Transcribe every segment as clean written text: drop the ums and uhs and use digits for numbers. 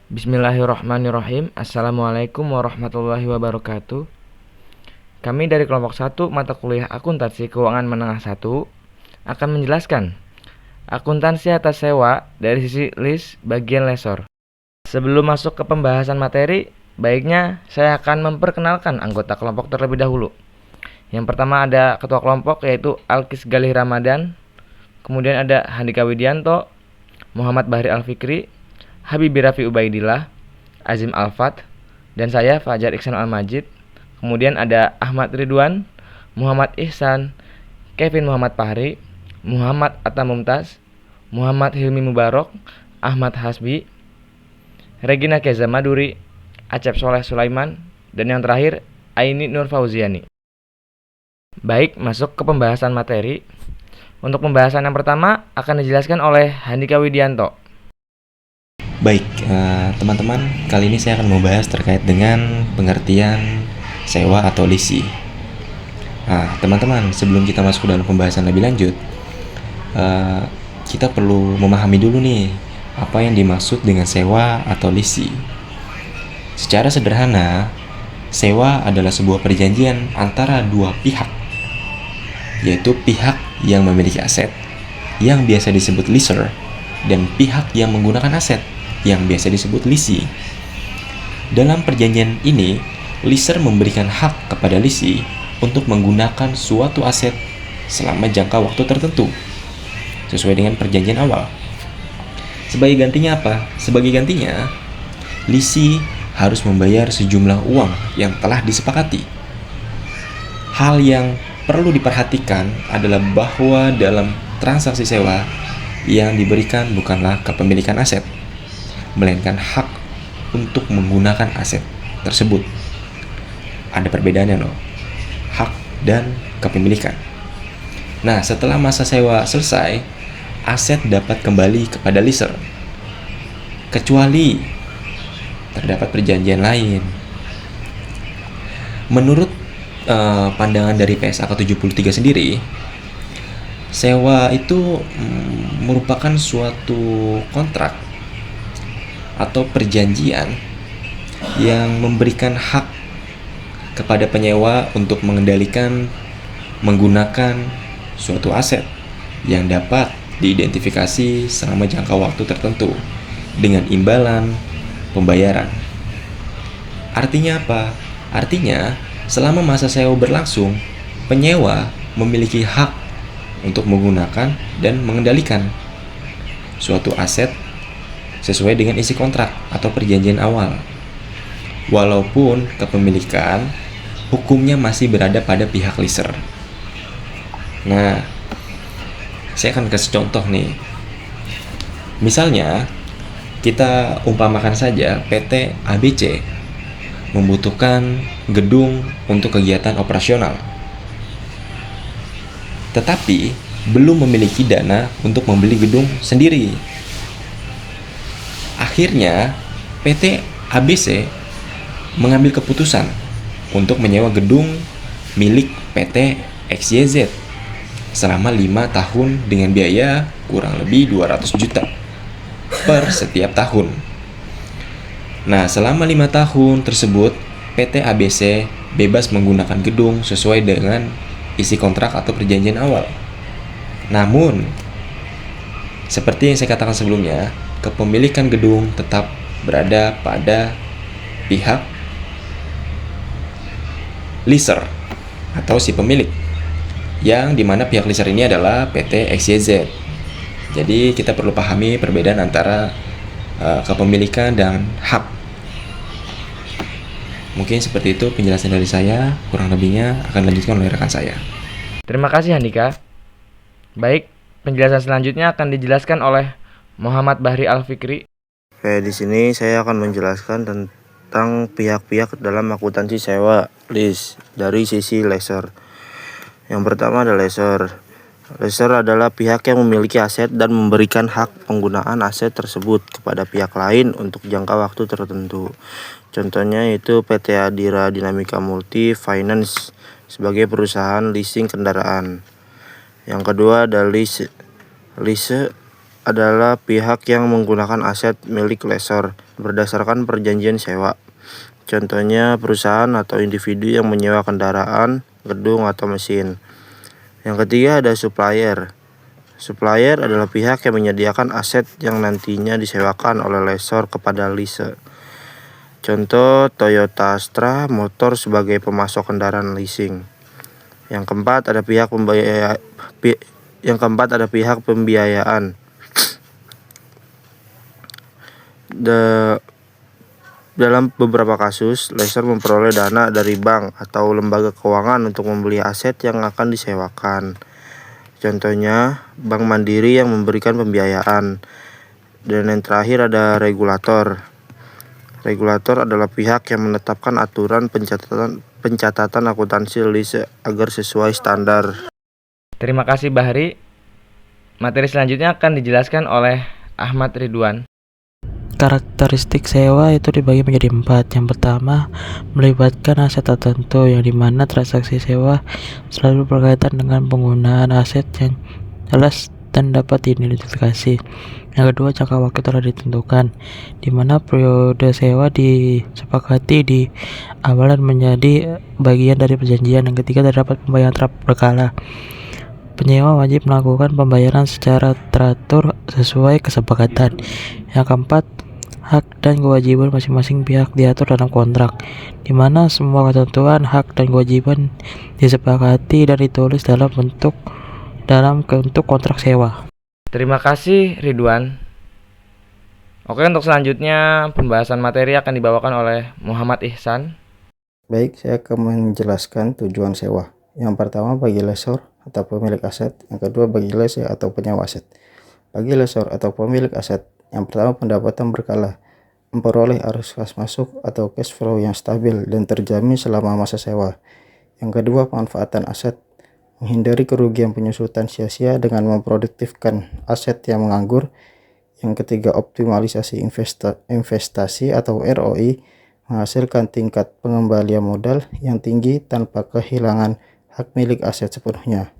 Bismillahirrahmanirrahim. Assalamualaikum warahmatullahi wabarakatuh. Kami dari kelompok 1 mata kuliah Akuntansi Keuangan Menengah 1 akan menjelaskan akuntansi atas sewa dari sisi list bagian lesor. Sebelum masuk ke pembahasan materi, baiknya saya akan memperkenalkan anggota kelompok terlebih dahulu. Yang pertama ada ketua kelompok yaitu Alkis Galih Ramadan, kemudian ada Handika Widianto, Muhammad Bahri Alfikri, Habibi Rafi Ubaidillah, Azim Alfat, dan saya Fajar Iksan Al-Majid. Kemudian ada Ahmad Ridwan, Muhammad Ihsan, Kevin Muhammad Fahri, Muhammad Atta Mumtaz, Muhammad Hilmi Mubarok, Ahmad Hasbi, Regina Keza Maduri, Acep Soleh Sulaiman, dan yang terakhir Aini Nur Fauziani. Baik, masuk ke pembahasan materi. Untuk pembahasan yang pertama akan dijelaskan oleh Handika Widianto. Baik, teman-teman, kali ini saya akan membahas terkait dengan pengertian sewa atau leasing. Nah, teman-teman, sebelum kita masuk ke dalam pembahasan lebih lanjut, kita perlu memahami dulu nih, apa yang dimaksud dengan sewa atau leasing. Secara sederhana, sewa adalah sebuah perjanjian antara dua pihak, yaitu pihak yang memiliki aset, yang biasa disebut leaser, dan pihak yang menggunakan aset, yang biasa disebut leasing. Dalam perjanjian ini, leaser memberikan hak kepada leasing untuk menggunakan suatu aset selama jangka waktu tertentu, sesuai dengan perjanjian awal. Sebagai gantinya apa? Sebagai gantinya, leasing harus membayar sejumlah uang yang telah disepakati. Hal yang perlu diperhatikan adalah bahwa dalam transaksi sewa yang diberikan bukanlah kepemilikan aset, melainkan hak untuk menggunakan aset tersebut. Ada perbedaannya loh, hak dan kepemilikan. Nah, setelah masa sewa selesai, aset dapat kembali kepada leaser, kecuali terdapat perjanjian lain. Menurut pandangan dari PSAK 73 sendiri, sewa itu merupakan suatu kontrak atau perjanjian yang memberikan hak kepada penyewa untuk mengendalikan, menggunakan suatu aset yang dapat diidentifikasi selama jangka waktu tertentu dengan imbalan pembayaran. Artinya apa? Artinya, selama masa sewa berlangsung, penyewa memiliki hak untuk menggunakan dan mengendalikan suatu aset sesuai dengan isi kontrak atau perjanjian awal, walaupun kepemilikan hukumnya masih berada pada pihak leaser. Nah, saya akan kasih contoh nih. Misalnya, kita umpamakan saja PT ABC membutuhkan gedung untuk kegiatan operasional, tetapi belum memiliki dana untuk membeli gedung sendiri. Akhirnya, PT ABC mengambil keputusan untuk menyewa gedung milik PT XYZ selama 5 tahun dengan biaya kurang lebih 200 juta per setiap tahun. Nah, selama 5 tahun tersebut, PT ABC bebas menggunakan gedung sesuai dengan isi kontrak atau perjanjian awal. Namun, seperti yang saya katakan sebelumnya, kepemilikan gedung tetap berada pada pihak leaser atau si pemilik, yang dimana pihak leaser ini adalah PT XYZ. Jadi kita perlu pahami perbedaan antara kepemilikan dan hak. Mungkin seperti itu penjelasan dari saya, kurang lebihnya akan dilanjutkan oleh rekan saya. Terima kasih Handika. Baik, penjelasan selanjutnya akan dijelaskan oleh Muhammad Bahri Alfikri. Oke, di sini saya akan menjelaskan tentang pihak-pihak dalam akuntansi sewa lease dari sisi lessor. Yang pertama ada lessor. Lessor adalah pihak yang memiliki aset dan memberikan hak penggunaan aset tersebut kepada pihak lain untuk jangka waktu tertentu. Contohnya yaitu PT Adira Dinamika Multi Finance sebagai perusahaan leasing kendaraan. Yang kedua ada lease. Lease adalah pihak yang menggunakan aset milik lessor berdasarkan perjanjian sewa. Contohnya perusahaan atau individu yang menyewa kendaraan, gedung, atau mesin. Yang ketiga ada supplier. Supplier adalah pihak yang menyediakan aset yang nantinya disewakan oleh lessor kepada leaser. Contoh Toyota Astra Motor sebagai pemasok kendaraan leasing. Yang keempat ada pihak pembiayaan. Dalam beberapa kasus, lessor memperoleh dana dari bank atau lembaga keuangan untuk membeli aset yang akan disewakan. Contohnya, Bank Mandiri yang memberikan pembiayaan. Dan yang terakhir ada regulator. Regulator adalah pihak yang menetapkan aturan pencatatan akuntansi lease agar sesuai standar. Terima kasih Bahri. Materi selanjutnya akan dijelaskan oleh Ahmad Ridwan. Karakteristik sewa itu dibagi menjadi 4. Yang pertama, melibatkan aset tertentu, yang dimana transaksi sewa selalu berkaitan dengan penggunaan aset yang jelas dan dapat diidentifikasi. Yang kedua, jangka waktu telah ditentukan, dimana periode sewa disepakati di awal dan menjadi bagian dari perjanjian. Yang ketiga, terdapat pembayaran berkala. Penyewa wajib melakukan pembayaran secara teratur sesuai kesepakatan. Yang keempat, hak dan kewajiban masing-masing pihak diatur dalam kontrak, di mana semua ketentuan hak dan kewajiban disepakati dan ditulis dalam bentuk kontrak sewa. Terima kasih Ridwan. Oke, untuk selanjutnya pembahasan materi akan dibawakan oleh Muhammad Ihsan. Baik, saya akan menjelaskan tujuan sewa. Yang pertama bagi lessor atau pemilik aset, yang kedua bagi lessee atau penyewa aset. Bagi lessor atau pemilik aset, yang pertama pendapatan berkala, memperoleh arus kas masuk atau cash flow yang stabil dan terjamin selama masa sewa. Yang kedua pemanfaatan aset, menghindari kerugian penyusutan sia-sia dengan memproduktifkan aset yang menganggur. Yang ketiga optimalisasi investasi atau ROI, menghasilkan tingkat pengembalian modal yang tinggi tanpa kehilangan hak milik aset sepenuhnya.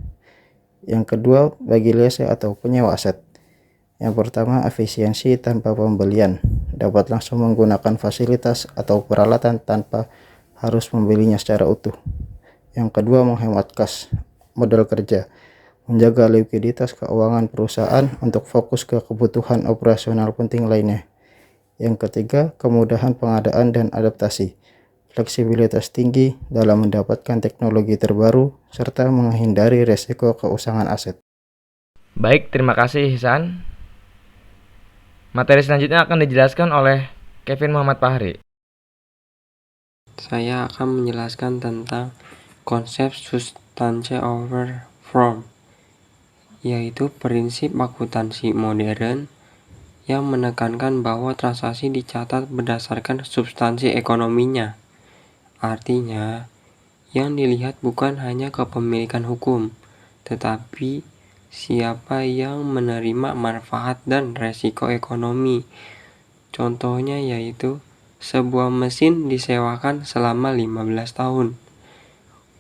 Yang kedua bagi lessee atau penyewa aset. Yang pertama efisiensi tanpa pembelian, dapat langsung menggunakan fasilitas atau peralatan tanpa harus membelinya secara utuh. Yang kedua menghemat kas, modal kerja, menjaga likuiditas keuangan perusahaan untuk fokus ke kebutuhan operasional penting lainnya. Yang ketiga kemudahan pengadaan dan adaptasi, fleksibilitas tinggi dalam mendapatkan teknologi terbaru, serta menghindari resiko keusangan aset. Baik, terima kasih Ihsan. Materi selanjutnya akan dijelaskan oleh Kevin Muhammad Fahri. Saya akan menjelaskan tentang konsep substansi over form, yaitu prinsip akuntansi modern yang menekankan bahwa transaksi dicatat berdasarkan substansi ekonominya. Artinya, yang dilihat bukan hanya kepemilikan hukum, tetapi siapa yang menerima manfaat dan resiko ekonomi. Contohnya yaitu sebuah mesin disewakan selama 15 tahun.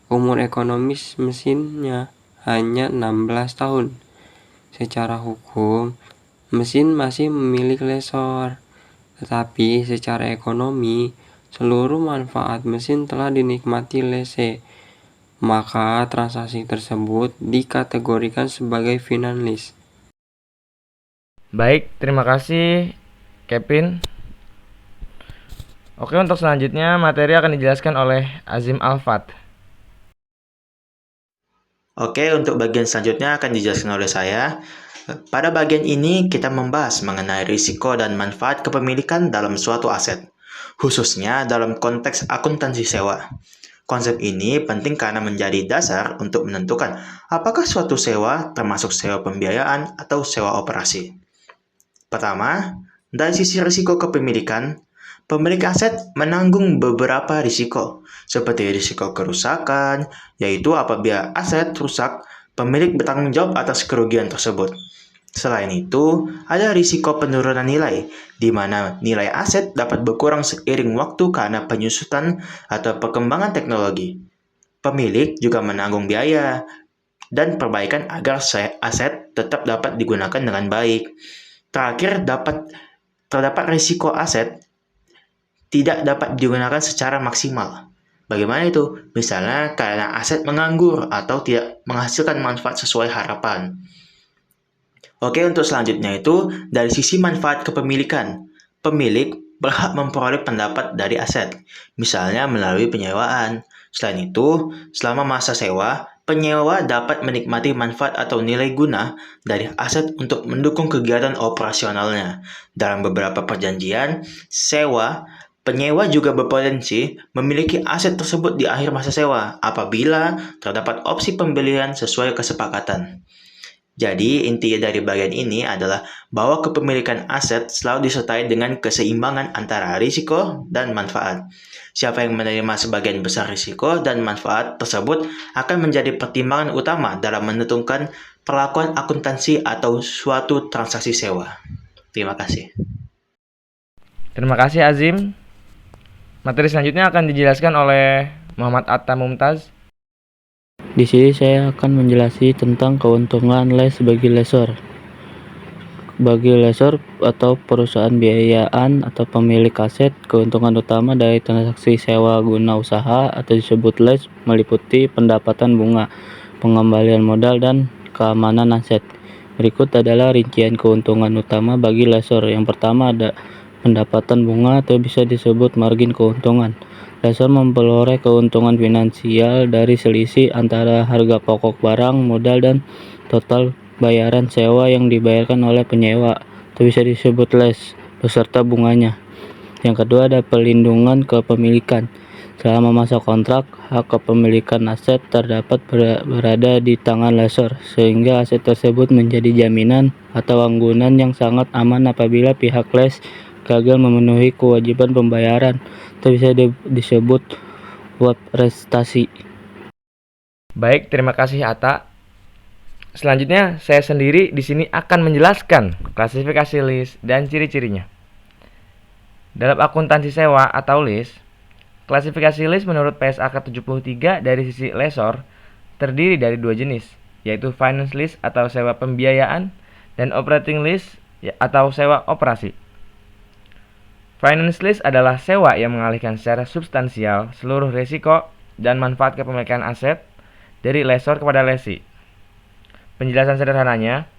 Umur ekonomis mesinnya hanya 16 tahun. Secara hukum, mesin masih milik lessor, tetapi secara ekonomi, seluruh manfaat mesin telah dinikmati lessee. Maka transaksi tersebut dikategorikan sebagai finance lease. Baik, terima kasih Kevin. Oke, untuk selanjutnya materi akan dijelaskan oleh Azim Alfat. Oke, untuk bagian selanjutnya akan dijelaskan oleh saya. Pada bagian ini kita membahas mengenai risiko dan manfaat kepemilikan dalam suatu aset, khususnya dalam konteks akuntansi sewa. Konsep ini penting karena menjadi dasar untuk menentukan apakah suatu sewa termasuk sewa pembiayaan atau sewa operasi. Pertama, dari sisi risiko kepemilikan, pemilik aset menanggung beberapa risiko, seperti risiko kerusakan, yaitu apabila aset rusak, pemilik bertanggung jawab atas kerugian tersebut. Selain itu, ada risiko penurunan nilai, di mana nilai aset dapat berkurang seiring waktu karena penyusutan atau perkembangan teknologi. Pemilik juga menanggung biaya dan perbaikan agar aset tetap dapat digunakan dengan baik. Terakhir, terdapat risiko aset tidak dapat digunakan secara maksimal. Bagaimana itu? Misalnya karena aset menganggur atau tidak menghasilkan manfaat sesuai harapan. Oke, untuk selanjutnya itu dari sisi manfaat kepemilikan. Pemilik berhak memperoleh pendapat dari aset, misalnya melalui penyewaan. Selain itu, selama masa sewa, penyewa dapat menikmati manfaat atau nilai guna dari aset untuk mendukung kegiatan operasionalnya. Dalam beberapa perjanjian sewa, penyewa juga berpotensi memiliki aset tersebut di akhir masa sewa apabila terdapat opsi pembelian sesuai kesepakatan. Jadi, inti dari bagian ini adalah bahwa kepemilikan aset selalu disertai dengan keseimbangan antara risiko dan manfaat. Siapa yang menerima sebagian besar risiko dan manfaat tersebut akan menjadi pertimbangan utama dalam menentukan perlakuan akuntansi atau suatu transaksi sewa. Terima kasih. Terima kasih Azim. Materi selanjutnya akan dijelaskan oleh Muhammad Atta Mumtaz. Di sini saya akan menjelaskan tentang keuntungan les bagi lessor. Bagi lessor atau perusahaan biayaan atau pemilik aset, keuntungan utama dari transaksi sewa guna usaha atau disebut les meliputi pendapatan bunga, pengembalian modal, dan keamanan aset. Berikut adalah rincian keuntungan utama bagi lessor. Yang pertama ada pendapatan bunga atau bisa disebut margin keuntungan. Lessor memperoleh keuntungan finansial dari selisih antara harga pokok barang, modal, dan total bayaran sewa yang dibayarkan oleh penyewa. Itu bisa disebut les beserta bunganya. Yang kedua ada pelindungan kepemilikan. Selama masa kontrak, hak kepemilikan aset terdapat berada di tangan lessor, sehingga aset tersebut menjadi jaminan atau anggunan yang sangat aman apabila pihak les gagal memenuhi kewajiban pembayaran. Itu bisa disebut web prestasi. Baik, terima kasih Atta. Selanjutnya, saya sendiri di sini akan menjelaskan klasifikasi lease dan ciri-cirinya. Dalam akuntansi sewa atau lease, klasifikasi lease menurut PSAK 73 dari sisi lessor terdiri dari dua jenis, yaitu finance lease atau sewa pembiayaan dan operating lease atau sewa operasi. Finance lease adalah sewa yang mengalihkan secara substansial seluruh risiko dan manfaat kepemilikan aset dari lessor kepada lessee. Penjelasan sederhananya,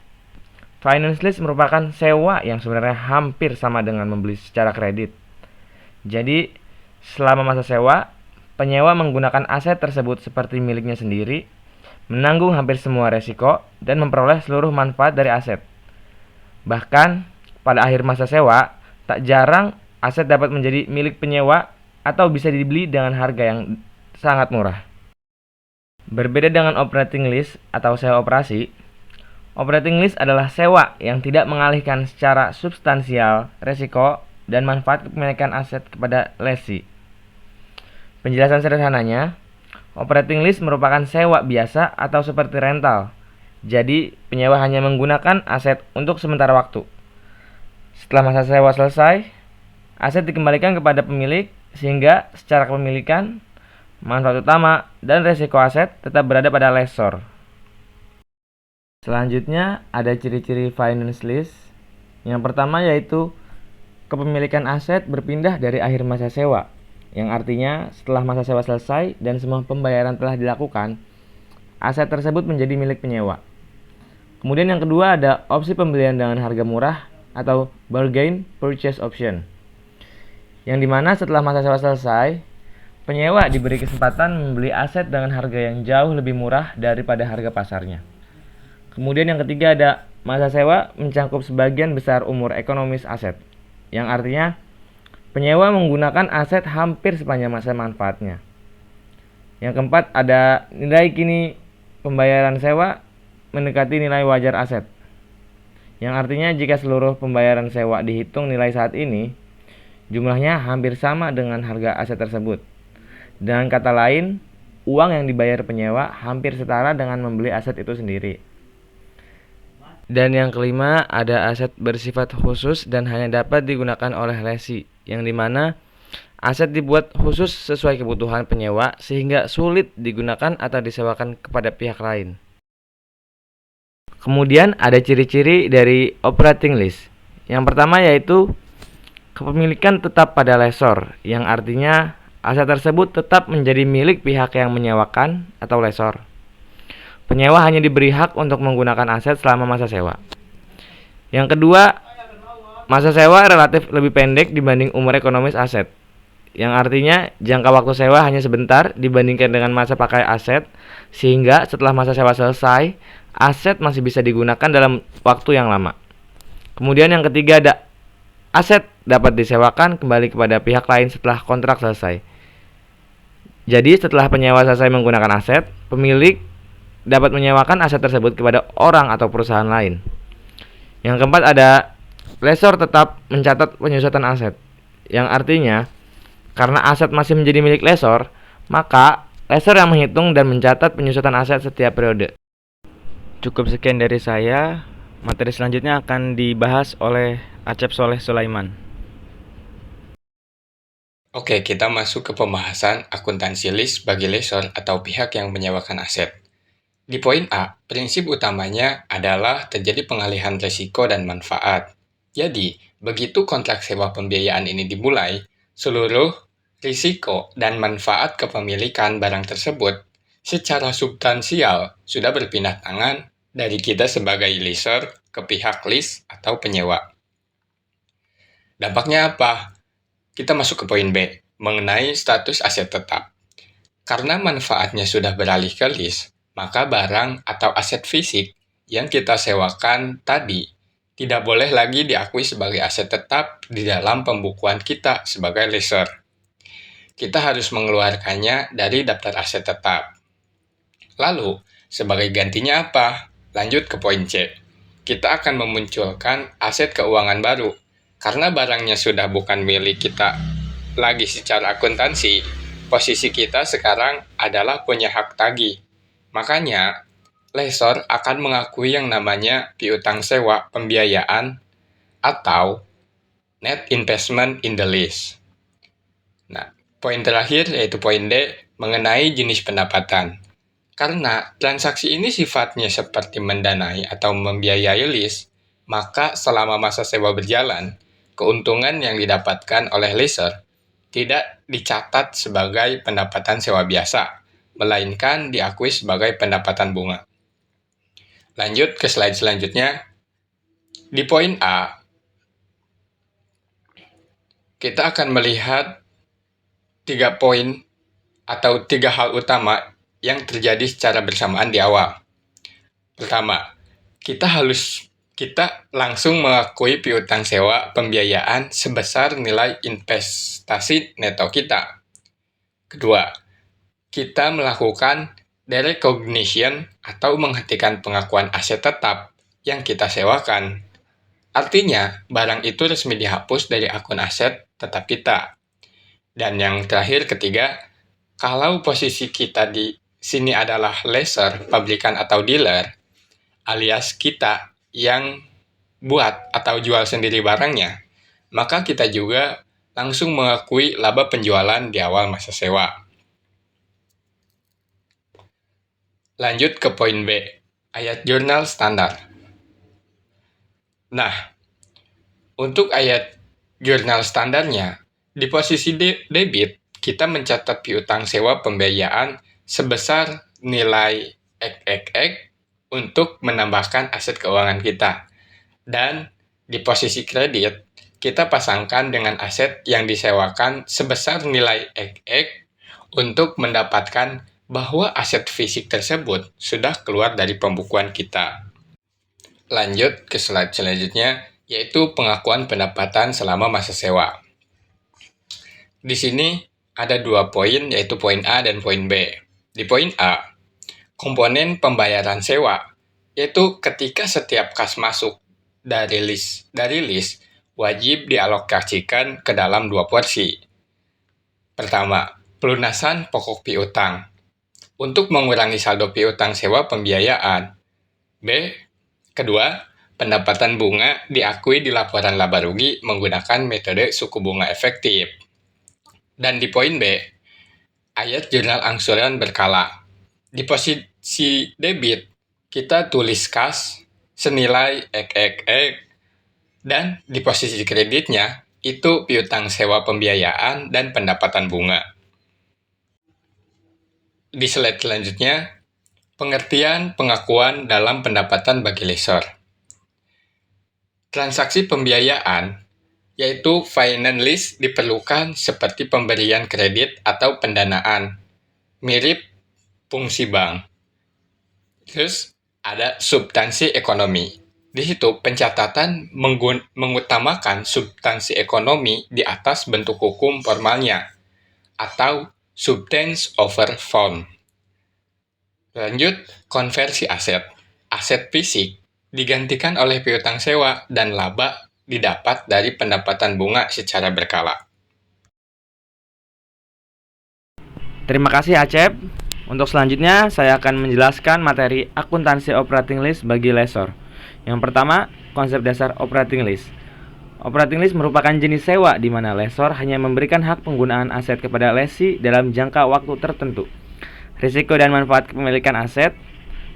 finance lease merupakan sewa yang sebenarnya hampir sama dengan membeli secara kredit. Jadi, selama masa sewa, penyewa menggunakan aset tersebut seperti miliknya sendiri, menanggung hampir semua risiko, dan memperoleh seluruh manfaat dari aset. Bahkan, pada akhir masa sewa, tak jarang aset dapat menjadi milik penyewa atau bisa dibeli dengan harga yang sangat murah. Berbeda dengan operating lease atau sewa operasi, operating lease adalah sewa yang tidak mengalihkan secara substansial risiko dan manfaat kepemilikan aset kepada lessee. Penjelasan sederhananya, operating lease merupakan sewa biasa atau seperti rental. Jadi, penyewa hanya menggunakan aset untuk sementara waktu. Setelah masa sewa selesai, aset dikembalikan kepada pemilik sehingga secara kepemilikan, manfaat utama, dan risiko aset tetap berada pada lessor. Selanjutnya ada ciri-ciri finance lease. Yang pertama yaitu kepemilikan aset berpindah dari akhir masa sewa, yang artinya setelah masa sewa selesai dan semua pembayaran telah dilakukan, aset tersebut menjadi milik penyewa. Kemudian yang kedua ada opsi pembelian dengan harga murah atau bargain purchase option, yang dimana setelah masa sewa selesai, penyewa diberi kesempatan membeli aset dengan harga yang jauh lebih murah daripada harga pasarnya. Kemudian yang ketiga ada masa sewa mencakup sebagian besar umur ekonomis aset, yang artinya penyewa menggunakan aset hampir sepanjang masa manfaatnya. Yang keempat ada nilai kini pembayaran sewa mendekati nilai wajar aset, yang artinya jika seluruh pembayaran sewa dihitung nilai saat ini, jumlahnya hampir sama dengan harga aset tersebut. Dengan kata lain, uang yang dibayar penyewa hampir setara dengan membeli aset itu sendiri. Dan yang kelima, ada aset bersifat khusus dan hanya dapat digunakan oleh lessee, yang dimana aset dibuat khusus sesuai kebutuhan penyewa sehingga sulit digunakan atau disewakan kepada pihak lain. Kemudian ada ciri-ciri dari operating lease. Yang pertama yaitu kepemilikan tetap pada lessor, yang artinya aset tersebut tetap menjadi milik pihak yang menyewakan atau lessor. Penyewa hanya diberi hak untuk menggunakan aset selama masa sewa. Yang kedua, masa sewa relatif lebih pendek dibanding umur ekonomis aset, yang artinya jangka waktu sewa hanya sebentar dibandingkan dengan masa pakai aset, sehingga setelah masa sewa selesai, aset masih bisa digunakan dalam waktu yang lama. Kemudian yang ketiga, aset dapat disewakan kembali kepada pihak lain setelah kontrak selesai. Jadi setelah penyewa selesai menggunakan aset, pemilik dapat menyewakan aset tersebut kepada orang atau perusahaan lain. Yang keempat ada lessor tetap mencatat penyusutan aset, yang artinya karena aset masih menjadi milik lessor, maka lessor yang menghitung dan mencatat penyusutan aset setiap periode. Cukup sekian dari saya. Materi selanjutnya akan dibahas oleh Acep Soleh Sulaiman. Oke, kita masuk ke pembahasan akuntansi lease bagi lessor atau pihak yang menyewakan aset. Di poin A, prinsip utamanya adalah terjadi pengalihan risiko dan manfaat. Jadi, begitu kontrak sewa pembiayaan ini dimulai, seluruh risiko dan manfaat kepemilikan barang tersebut secara substansial sudah berpindah tangan dari kita sebagai lessor ke pihak lease atau penyewa. Dampaknya apa? Kita masuk ke poin B, mengenai status aset tetap. Karena manfaatnya sudah beralih ke lease, maka barang atau aset fisik yang kita sewakan tadi tidak boleh lagi diakui sebagai aset tetap di dalam pembukuan kita sebagai lessor. Kita harus mengeluarkannya dari daftar aset tetap. Lalu, sebagai gantinya apa? Lanjut ke poin C. Kita akan memunculkan aset keuangan baru. Karena barangnya sudah bukan milik kita lagi secara akuntansi, posisi kita sekarang adalah punya hak tagih. Makanya, lessor akan mengakui yang namanya piutang sewa pembiayaan atau net investment in the lease. Nah, poin terakhir yaitu poin D mengenai jenis pendapatan. Karena transaksi ini sifatnya seperti mendanai atau membiayai lease, maka selama masa sewa berjalan, keuntungan yang didapatkan oleh lessor tidak dicatat sebagai pendapatan sewa biasa, melainkan diakui sebagai pendapatan bunga. Lanjut ke slide selanjutnya. Di poin A, kita akan melihat 3 poin atau 3 hal utama yang terjadi secara bersamaan di awal. Pertama, kita langsung mengakui piutang sewa pembiayaan sebesar nilai investasi neto kita. Kedua, kita melakukan derecognition atau menghentikan pengakuan aset tetap yang kita sewakan. Artinya, barang itu resmi dihapus dari akun aset tetap kita. Dan yang terakhir, ketiga, kalau posisi kita di sini adalah lessor, pabrikan atau dealer, alias kita yang buat atau jual sendiri barangnya, maka kita juga langsung mengakui laba penjualan di awal masa sewa. Lanjut ke poin B, ayat jurnal standar. Nah, untuk ayat jurnal standarnya, di posisi debit, kita mencatat piutang sewa pembiayaan sebesar nilai X untuk menambahkan aset keuangan kita. Dan di posisi kredit, kita pasangkan dengan aset yang disewakan sebesar nilai X untuk mendapatkan bahwa aset fisik tersebut sudah keluar dari pembukuan kita. Lanjut ke slide selanjutnya, yaitu pengakuan pendapatan selama masa sewa. Di sini ada 2 poin, yaitu poin A dan poin B. Di poin A, komponen pembayaran sewa, yaitu ketika setiap kas masuk dari list wajib dialokasikan ke dalam 2 porsi. Pertama, pelunasan pokok piutang untuk mengurangi saldo piutang sewa pembiayaan. B. Kedua, pendapatan bunga diakui di laporan laba rugi menggunakan metode suku bunga efektif. Dan di poin B, ayat jurnal angsuran berkala. Di posisi debit, kita tulis kas senilai X, dan di posisi kreditnya, itu piutang sewa pembiayaan dan pendapatan bunga. Di slide selanjutnya, pengertian pengakuan dalam pendapatan bagi lessor. Transaksi pembiayaan, yaitu finance lease, diperlukan seperti pemberian kredit atau pendanaan, mirip fungsi bank. Terus ada substansi ekonomi. Di situ pencatatan mengutamakan substansi ekonomi di atas bentuk hukum formalnya, atau substance over form. Lanjut, konversi aset. Aset fisik digantikan oleh piutang sewa dan laba didapat dari pendapatan bunga secara berkala. Terima kasih Acep. Untuk selanjutnya, saya akan menjelaskan materi akuntansi operating lease bagi lessor. Yang pertama, konsep dasar operating lease. Operating lease merupakan jenis sewa di mana lessor hanya memberikan hak penggunaan aset kepada lessee dalam jangka waktu tertentu. Risiko dan manfaat kepemilikan aset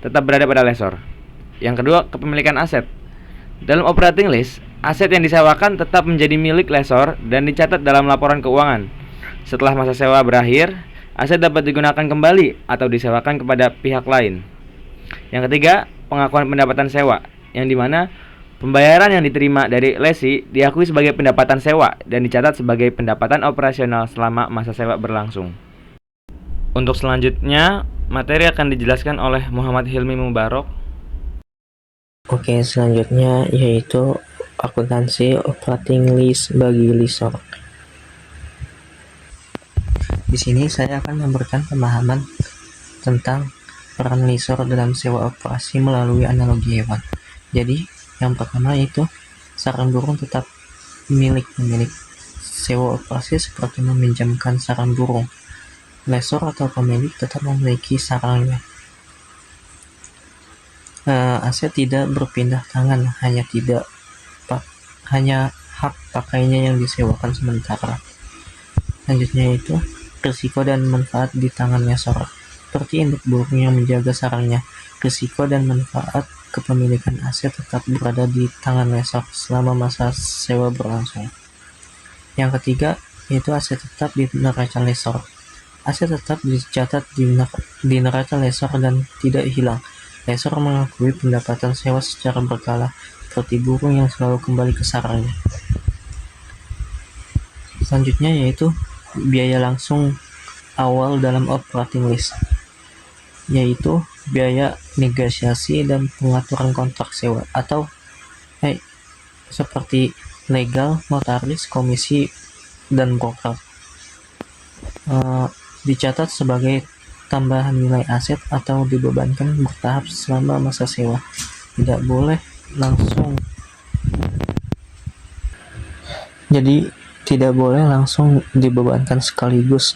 tetap berada pada lessor. Yang kedua, kepemilikan aset. Dalam operating lease, aset yang disewakan tetap menjadi milik lessor dan dicatat dalam laporan keuangan. Setelah masa sewa berakhir, aset dapat digunakan kembali atau disewakan kepada pihak lain. Yang ketiga, pengakuan pendapatan sewa, yang dimana pembayaran yang diterima dari lessee diakui sebagai pendapatan sewa dan dicatat sebagai pendapatan operasional selama masa sewa berlangsung. Untuk selanjutnya, materi akan dijelaskan oleh Muhammad Hilmi Mubarok. Oke, selanjutnya yaitu akuntansi operating lease bagi lessor. Di sini saya akan memberikan pemahaman tentang peran lessor dalam sewa operasi melalui analogi hewan. Jadi, yang pertama itu sarang burung tetap milik pemilik sewa operasi seperti meminjamkan sarang burung. Lessor atau pemilik tetap memiliki sarangnya. Aset tidak berpindah tangan, hanya hak pakainya yang disewakan sementara. Selanjutnya itu risiko dan manfaat di tangan lessor. Seperti induk burung yang menjaga sarangnya, risiko dan manfaat kepemilikan aset tetap berada di tangan lessor selama masa sewa berlangsung. Yang ketiga, yaitu aset tetap di neraca lessor. Aset tetap dicatat di neraca lessor dan tidak hilang. Lessor mengakui pendapatan sewa secara berkala, seperti burung yang selalu kembali ke sarangnya. Selanjutnya yaitu biaya langsung awal dalam operating lease, yaitu biaya negosiasi dan pengaturan kontrak sewa atau seperti legal, notaris, komisi, dan broker. Dicatat sebagai tambahan nilai aset atau dibebankan bertahap selama masa sewa. Tidak boleh langsung dibebankan sekaligus,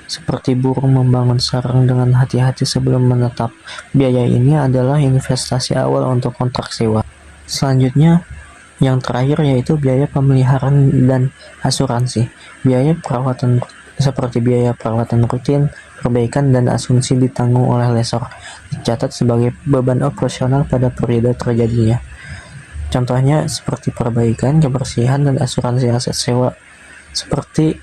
seperti burung membangun sarang dengan hati-hati sebelum menetap. Biaya ini adalah investasi awal untuk kontrak sewa. Selanjutnya, yang terakhir yaitu biaya pemeliharaan dan asuransi. Biaya perawatan seperti biaya perawatan rutin, perbaikan, dan asuransi ditanggung oleh lessor, dicatat sebagai beban operasional pada periode terjadinya. Contohnya seperti perbaikan, kebersihan, dan asuransi aset sewa, seperti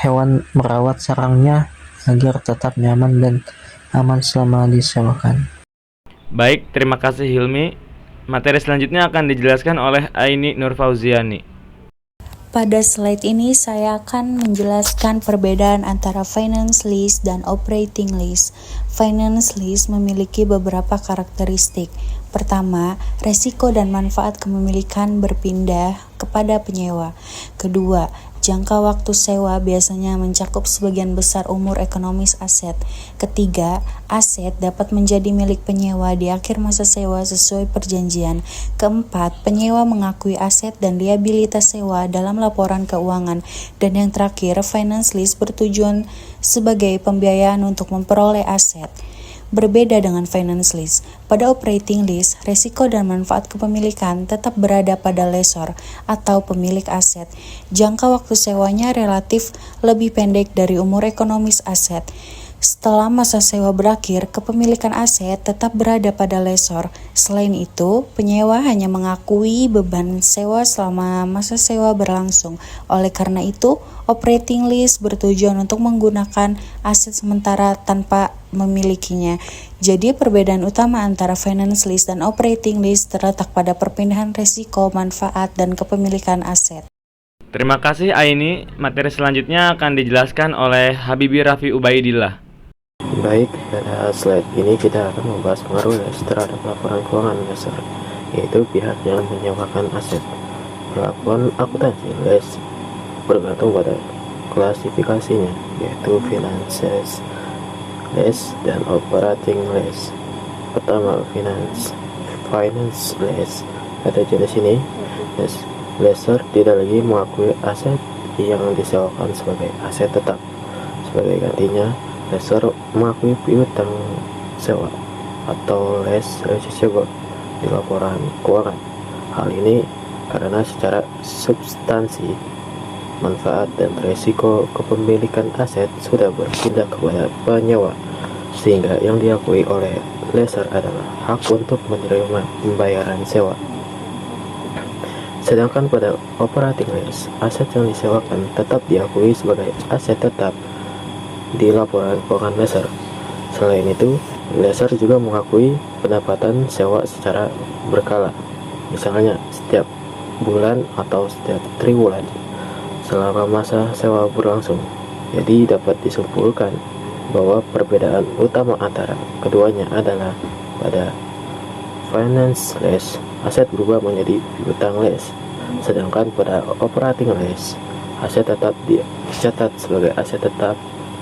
hewan merawat sarangnya agar tetap nyaman dan aman selama disewakan. Baik, terima kasih Hilmi. Materi selanjutnya akan dijelaskan oleh Aini Nurfauziani. Pada slide ini saya akan menjelaskan perbedaan antara finance lease dan operating lease. Finance lease memiliki beberapa karakteristik. Pertama, resiko dan manfaat kepemilikan berpindah kepada penyewa. Kedua, jangka waktu sewa biasanya mencakup sebagian besar umur ekonomis aset. Ketiga, aset dapat menjadi milik penyewa di akhir masa sewa sesuai perjanjian. Keempat, penyewa mengakui aset dan liabilitas sewa dalam laporan keuangan. Dan yang terakhir, finance lease bertujuan sebagai pembiayaan untuk memperoleh aset. Berbeda dengan finance lease, pada operating lease, risiko dan manfaat kepemilikan tetap berada pada lessor atau pemilik aset. Jangka waktu sewanya relatif lebih pendek dari umur ekonomis aset. Setelah masa sewa berakhir, kepemilikan aset tetap berada pada lessor. Selain itu, penyewa hanya mengakui beban sewa selama masa sewa berlangsung. Oleh karena itu, operating lease bertujuan untuk menggunakan aset sementara tanpa memilikinya. Jadi, perbedaan utama antara finance lease dan operating lease terletak pada perpindahan risiko, manfaat, dan kepemilikan aset. Terima kasih Aini. Materi selanjutnya akan dijelaskan oleh Habibi Raffi Ubaidillah. Baik, pada slide ini kita akan membahas pengaruh LES terhadap laporan keuangan lessor, yaitu pihak yang menyewakan aset. Pelakuan akuntansi LES bergantung pada klasifikasinya, yaitu finance LES dan operating LES. Pertama, finance LES. Pada jenis ini, lessor tidak lagi mengakui aset yang disewakan sebagai aset tetap. Sebagai gantinya, lessor mengakui piutang sewa atau lease receivable di laporan keuangan. Hal ini karena secara substansi, manfaat dan risiko kepemilikan aset sudah berpindah kepada penyewa, sehingga yang diakui oleh lessor adalah hak untuk menerima pembayaran sewa. Sedangkan pada operating lease, aset yang disewakan tetap diakui sebagai aset tetap di laporan keuangan lessor. Selain itu, lessor juga mengakui pendapatan sewa secara berkala, misalnya setiap bulan atau setiap triwulan selama masa sewa berlangsung. Jadi dapat disimpulkan bahwa perbedaan utama antara keduanya adalah pada finance lease, aset berubah menjadi piutang lease, sedangkan pada operating lease, aset tetap dicatat sebagai aset tetap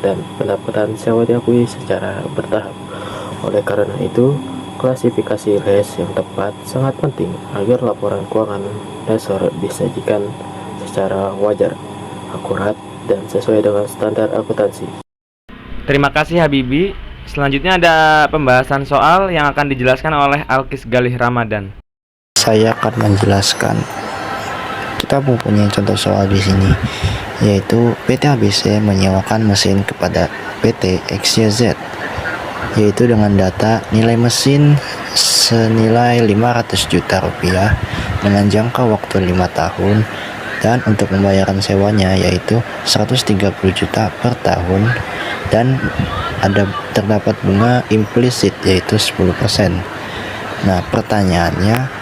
dan pendapatan sewa diakui secara bertahap. Oleh karena itu, klasifikasi lease yang tepat sangat penting agar laporan keuangan lessor disajikan secara wajar, akurat, dan sesuai dengan standar akuntansi. Terima kasih Habibi. Selanjutnya ada pembahasan soal yang akan dijelaskan oleh Alkis Galih Ramadan. Saya akan menjelaskan. Kita mempunyai contoh soal di sini, yaitu PT ABC menyewakan mesin kepada PT XYZ, yaitu dengan data nilai mesin senilai 500 juta rupiah dengan jangka waktu 5 tahun, dan untuk pembayaran sewanya yaitu 130 juta per tahun, dan terdapat bunga implisit yaitu 10%. Nah, pertanyaannya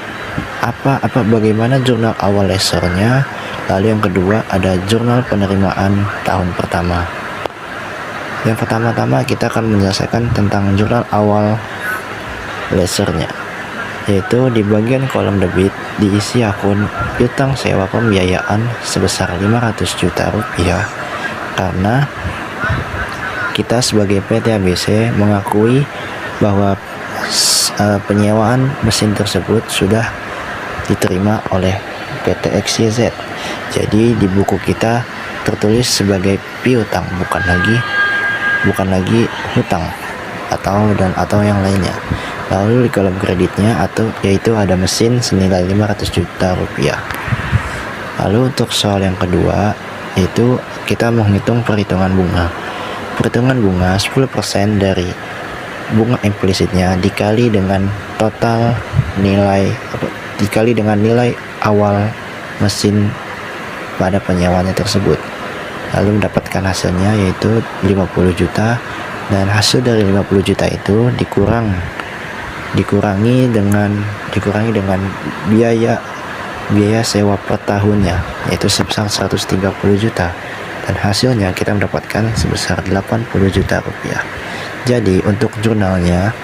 bagaimana jurnal awal lessornya? Lalu yang kedua ada jurnal penerimaan tahun pertama. Yang pertama-tama kita akan menyelesaikan tentang jurnal awal lessornya, yaitu di bagian kolom debit diisi akun piutang sewa pembiayaan sebesar 500 juta rupiah karena kita sebagai PT ABC mengakui bahwa penyewaan mesin tersebut sudah diterima oleh PT XYZ. Jadi di buku kita tertulis sebagai piutang, bukan lagi hutang atau yang lainnya. Lalu di kolom kreditnya yaitu ada mesin senilai 500 juta rupiah. Lalu untuk soal yang kedua, yaitu kita menghitung perhitungan bunga. Perhitungan bunga 10% dari bunga implisitnya dikali dengan nilai awal mesin pada penyewaannya tersebut. Lalu mendapatkan hasilnya yaitu 50 juta, dan hasil dari 50 juta itu dikurangi dengan biaya sewa per tahunnya yaitu sebesar 130 juta, dan hasilnya kita mendapatkan sebesar 80 juta rupiah. Jadi untuk jurnalnya,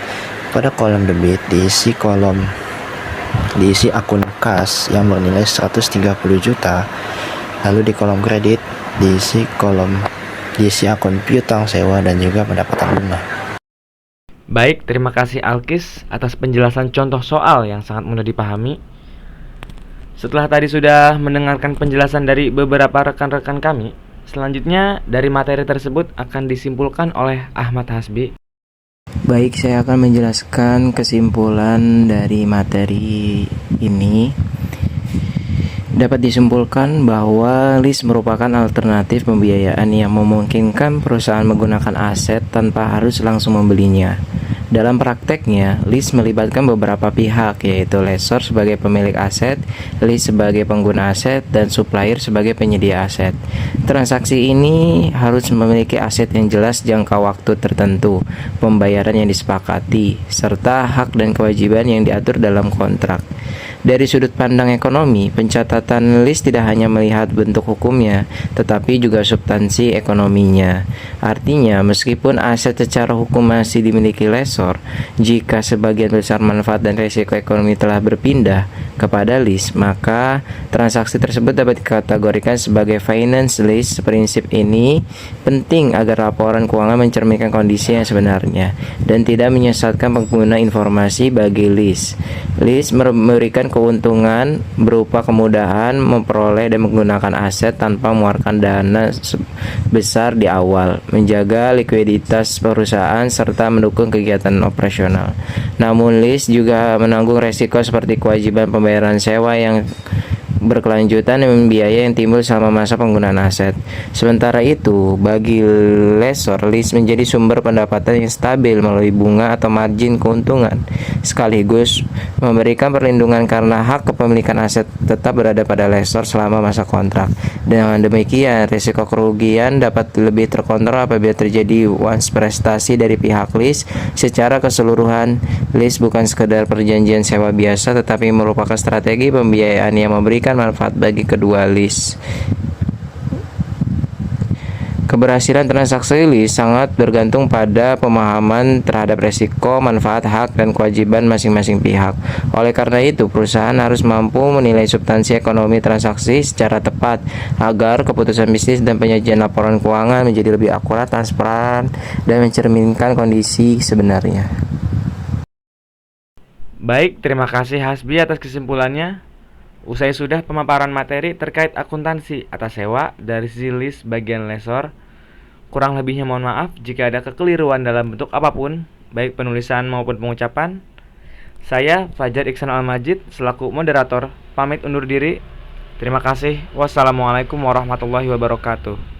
pada kolom debit diisi akun kas yang bernilai 130 juta, lalu di kolom kredit diisi akun piutang sewa dan juga pendapatan bunga. Baik, terima kasih Alkis atas penjelasan contoh soal yang sangat mudah dipahami. Setelah tadi sudah mendengarkan penjelasan dari beberapa rekan-rekan kami, selanjutnya dari materi tersebut akan disimpulkan oleh Ahmad Hasbi. Baik, saya akan menjelaskan kesimpulan dari materi ini. Dapat disimpulkan bahwa lease merupakan alternatif pembiayaan yang memungkinkan perusahaan menggunakan aset tanpa harus langsung membelinya. Dalam prakteknya, lease melibatkan beberapa pihak, yaitu lessor sebagai pemilik aset, lease sebagai pengguna aset, dan supplier sebagai penyedia aset. Transaksi ini harus memiliki aset yang jelas jangka waktu tertentu, pembayaran yang disepakati, serta hak dan kewajiban yang diatur dalam kontrak. Dari sudut pandang ekonomi, pencatatan lease tidak hanya melihat bentuk hukumnya, tetapi juga substansi ekonominya. Artinya, meskipun aset secara hukum masih dimiliki lessor, jika sebagian besar manfaat dan risiko ekonomi telah berpindah kepada lease, maka transaksi tersebut dapat dikategorikan sebagai finance lease. Prinsip ini penting agar laporan keuangan mencerminkan kondisi yang sebenarnya dan tidak menyesatkan pengguna informasi bagi lease. Lease memberikan keuntungan berupa kemudahan memperoleh dan menggunakan aset tanpa mengeluarkan dana besar di awal, menjaga likuiditas perusahaan, serta mendukung kegiatan operasional. Namun lease juga menanggung resiko seperti kewajiban pembayaran sewa yang berkelanjutan dan biaya yang timbul selama masa penggunaan aset. Sementara itu, bagi lessor, lease menjadi sumber pendapatan yang stabil melalui bunga atau margin keuntungan, sekaligus memberikan perlindungan karena hak kepemilikan aset tetap berada pada lessor selama masa kontrak. Dengan demikian, risiko kerugian dapat lebih terkontrol apabila terjadi once prestasi dari pihak lease. Secara keseluruhan, lease bukan sekedar perjanjian sewa biasa, tetapi merupakan strategi pembiayaan yang memberikan manfaat bagi kedua lease. Keberhasilan transaksi lease sangat bergantung pada pemahaman terhadap resiko, manfaat, hak, dan kewajiban masing-masing pihak. Oleh karena itu, perusahaan harus mampu menilai substansi ekonomi transaksi secara tepat agar keputusan bisnis dan penyajian laporan keuangan menjadi lebih akurat, transparan, dan mencerminkan kondisi sebenarnya. Baik, terima kasih Hasbi atas kesimpulannya. Usai sudah pemaparan materi terkait akuntansi atas sewa dari sisi lease bagian lessor. Kurang lebihnya mohon maaf jika ada kekeliruan dalam bentuk apapun, baik penulisan maupun pengucapan. Saya Fajar Iksan Al-Majid selaku moderator pamit undur diri. Terima kasih. Wassalamualaikum warahmatullahi wabarakatuh.